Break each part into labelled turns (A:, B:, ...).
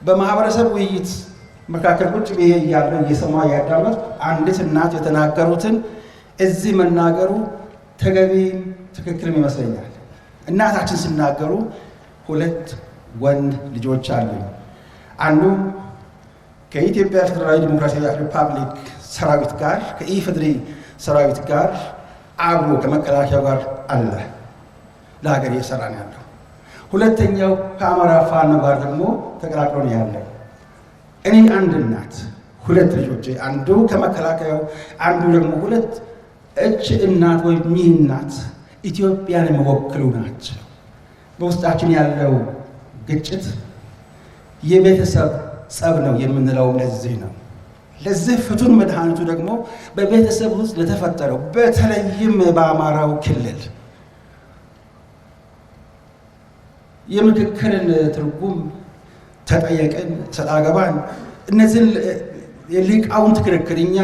A: በማህበረሰብ ውይይት መካከል ቁጭ ብዬ እያለሁ እየሰማሁ ያዳመጥኩ አንዲት እናት የተናገሩትን እዚህ መናገሩ ተገቢ ትክክልም ይመስለኛል። እናታችን ሲናገሩ ሁለት ወንድ ልጆች አሉኝ። አንዱ ከኢትዮጵያ ፌዴራላዊ ዲሞክራሲያዊ ሪፐብሊክ ሰራዊት ጋር ከኢፌዴሪ ሰራዊት ጋር አብሮ ከመከላከያው ጋር አለ ለሀገር እየሰራ ነው ያለው። ሁለተኛው ከአማራ ፋኖ ጋር ደግሞ ተቀላቅሎ ነው ያለው። እኔ አንድ እናት ሁለት ልጆች፣ አንዱ ከመከላከያው አንዱ ደግሞ ሁለት እች እናት ወይም ይህ እናት ኢትዮጵያን የሚወክሉ ናቸው። በውስጣችን ያለው ግጭት የቤተሰብ ጸብ ነው የምንለው ለዚህ ነው። ለዚህ ፍቱን መድኃኒቱ ደግሞ በቤተሰብ ውስጥ ለተፈጠረው በተለይም በአማራው ክልል የምክክርን ትርጉም ተጠየቅን፣ ሰጣ ገባን። እነዚህን የሊቃውንት ክርክር እኛ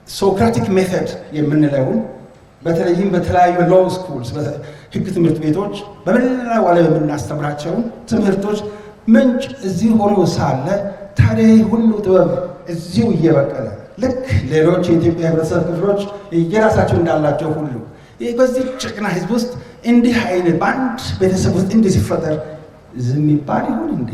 A: ሶክራቲክ ሜተድ የምንለውን በተለይም በተለያዩ ሎው ስኩልስ ህግ ትምህርት ቤቶች በመላው ዓለም የምናስተምራቸውን ትምህርቶች ምንጭ እዚህ ሆኖ ሳለ ታዲያ ሁሉ ጥበብ እዚሁ እየበቀለ ልክ ሌሎች የኢትዮጵያ ህብረተሰብ ክፍሎች የራሳቸው እንዳላቸው ሁሉ በዚህ ጭቅና ህዝብ ውስጥ እንዲህ አይነት በአንድ ቤተሰብ ውስጥ እንዲህ ሲፈጠር ዝም ይባል ይሆን እንዴ?